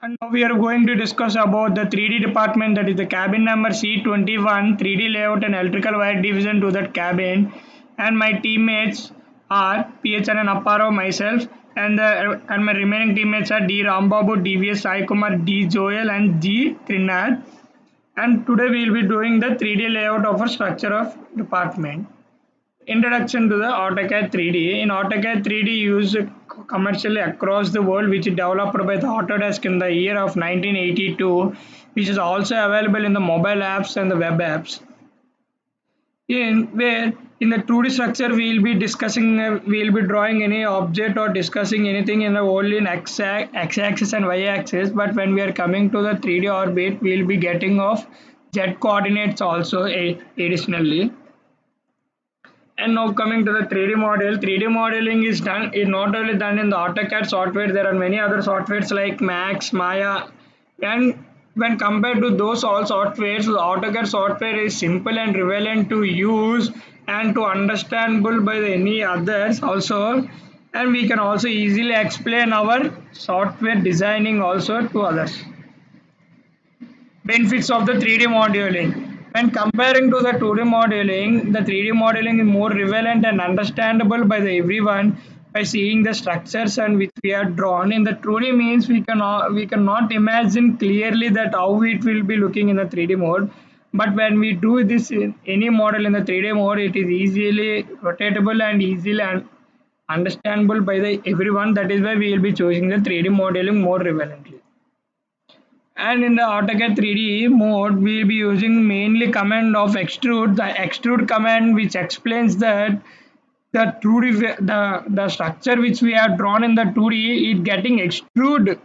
And now we are going to discuss about the 3D department, that is the cabin number C21, 3D layout and electrical wire division to that cabin. And my teammates are PHN and Apparo, myself, and my remaining teammates are D Rambabu, DVS Sai Kumar, D Joel and G Trinath. And today we will be doing the 3D layout of a structure of department. Introduction to the AutoCAD 3D. In AutoCAD 3D used commercially across the world, which is developed by the Autodesk in the year of 1982, which is also available in the mobile apps and the web apps. In the 2D structure we will be discussing, we will be drawing any object or discussing anything in the only in x-axis and y-axis, but when we are coming to the 3D orbit we will be getting of z coordinates also additionally. And now coming to the 3D model, 3D modeling is not only done in the AutoCAD software, there are many other softwares like Max, Maya, and when compared to those all softwares, the AutoCAD software is simple and relevant to use and to understandable by any others also, and we can also easily explain our software designing also to others. Benefits of the 3D modeling. When comparing to the 2D modeling, the 3D modeling is more relevant and understandable by everyone by seeing the structures and which we are drawn. In the 2D means we cannot imagine clearly that how it will be looking in the 3D mode. But when we do this in any model in the 3D mode, it is easily rotatable and easily understandable by everyone. That is why we will be choosing the 3D modeling more relevantly. And in the AutoCAD 3D mode, we will be using mainly command of extrude. The extrude command which explains that the structure which we have drawn in the 2D is getting extruded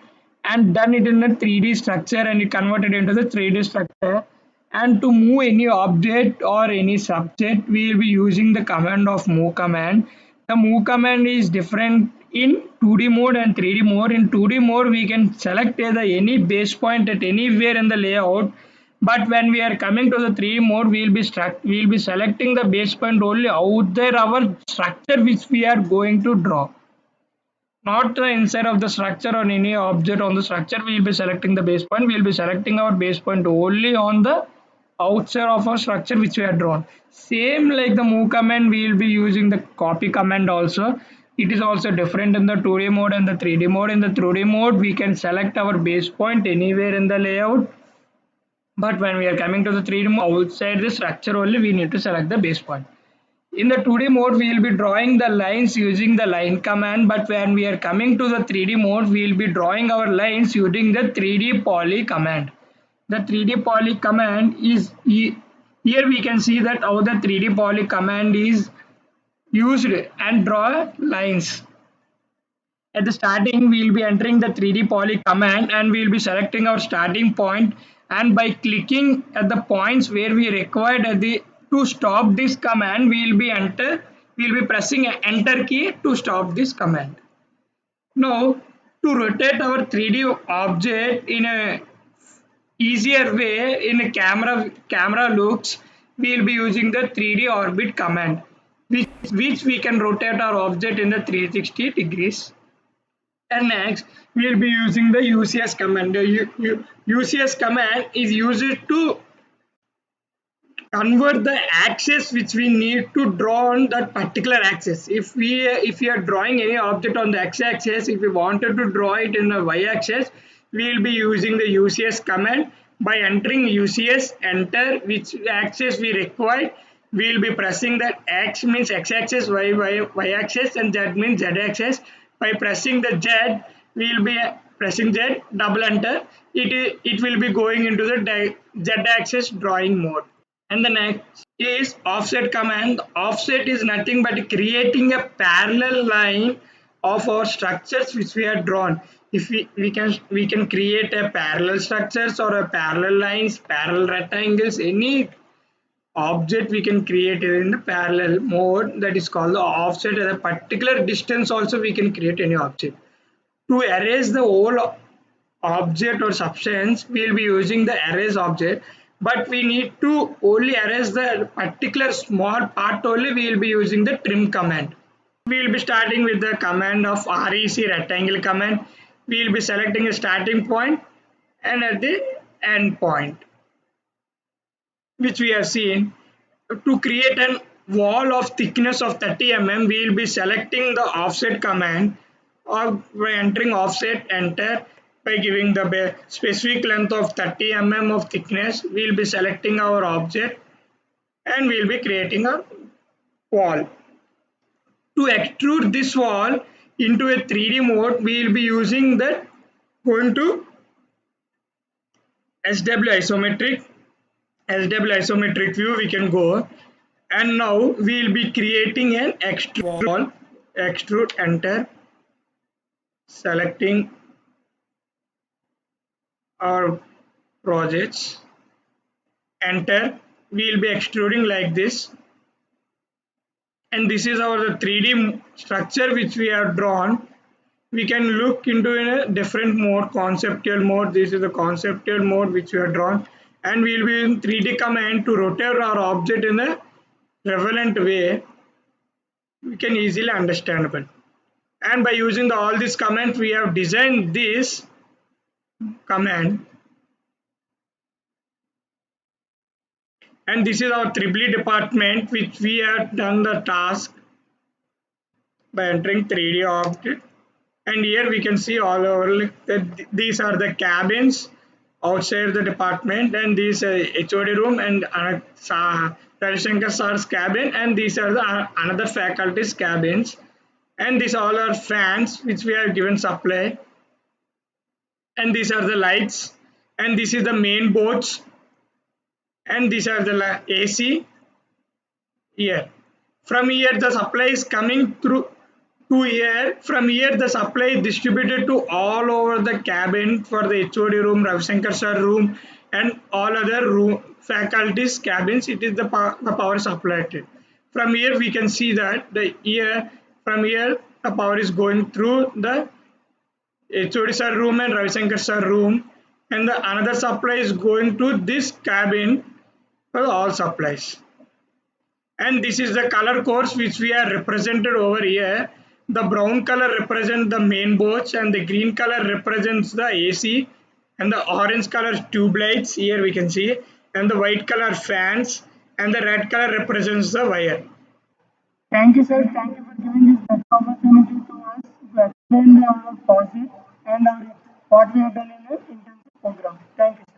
and done it in the 3D structure and it converted into the 3D structure. And to move any object or any subject, we will be using the command of move command. The move command is different in 2D mode and 3D mode. In 2D mode, we can select any base point at anywhere in the layout. But when we are coming to the 3D mode, we will be selecting the base point only out there our structure which we are going to draw. Not the inside of the structure or any object on the structure. We will be selecting the base point. We will be selecting our base point only on the outside of our structure which we have drawn. Same like the move command, we will be using the copy command also. It is also different in the 2D mode and the 3D mode. In the 2D mode, we can select our base point anywhere in the layout. But when we are coming to the 3D mode, outside the structure only, we need to select the base point. In the 2D mode, we will be drawing the lines using the line command. But when we are coming to the 3D mode, we will be drawing our lines using the 3D poly command. The 3D poly command is here we can see that how the 3D poly command is used and draw lines. At the starting, we will be entering the 3D poly command and we will be selecting our starting point, and by clicking at the points where we required to stop this command, we will be pressing enter key to stop this command. Now to rotate our 3D object in a easier way in a camera looks, we will be using the 3D orbit command which we can rotate our object in the 360 degrees. And next we will be using the UCS command. The UCS command is used to convert the axis which we need to draw on that particular axis. If we are drawing any object on the x-axis, if we wanted to draw it in the y-axis, we will be using the UCS command. By entering UCS enter which axis we require, we will be pressing that X means x-axis, y-axis, and Z means z-axis. By pressing the Z, we will be pressing Z, double enter. It will be going into the z-axis drawing mode. And the next is offset command. Offset is nothing but creating a parallel line of our structures which we have drawn. If we can create a parallel structures or a parallel lines, parallel rectangles, any object we can create in the parallel mode, that is called the offset. At a particular distance also we can create any object. To erase the whole object or substance, we will be using the erase object, but we need to only erase the particular small part only, we will be using the trim command. We will be starting with the command of REC rectangle command. We will be selecting a starting point and at the end point, which we have seen. To create an wall of thickness of 30 mm, we will be selecting the offset command, or by entering offset enter, by giving the specific length of 30 mm of thickness, we will be selecting our object and we will be creating a wall. To extrude this wall into a 3D mode, we will be using that, going to SW isometric, view we can go, and now we will be creating an extrude wall. Extrude enter, selecting our projects, enter, we will be extruding like this, and this is our 3D structure which we have drawn. We can look into in a different mode, conceptual mode. This is the conceptual mode which we have drawn, and we will be in 3D command to rotate our object in a relevant way. We can easily understandable, and by using all these commands we have designed this command, and this is our Tribly department which we have done the task by entering 3D object. And here we can see all over, like, that these are the cabins outside the department, and this HOD room, and Ravi Shankar sir's cabin, and these are the another faculty's cabins, and these all are fans which we have given supply, and these are the lights, and this is the main boards, and these are the AC here. From here the supply is coming through to here. From here the supply is distributed to all over the cabin for the HOD room, Ravi Shankar sir room, and all other room faculties cabins. It is the power supplied. From here we can see that from here the power is going through the HOD sir room and Ravi Shankar sir room, and the another supply is going to this cabin for all supplies. And this is the color codes which we are represented over here. The brown color represents the main boards, and the green color represents the AC, and the orange color tube lights here we can see, and the white color fans, and the red color represents the wire. Thank you, sir. Thank you for giving this best opportunity to us to explain our project and what we have done in the internship program. Thank you.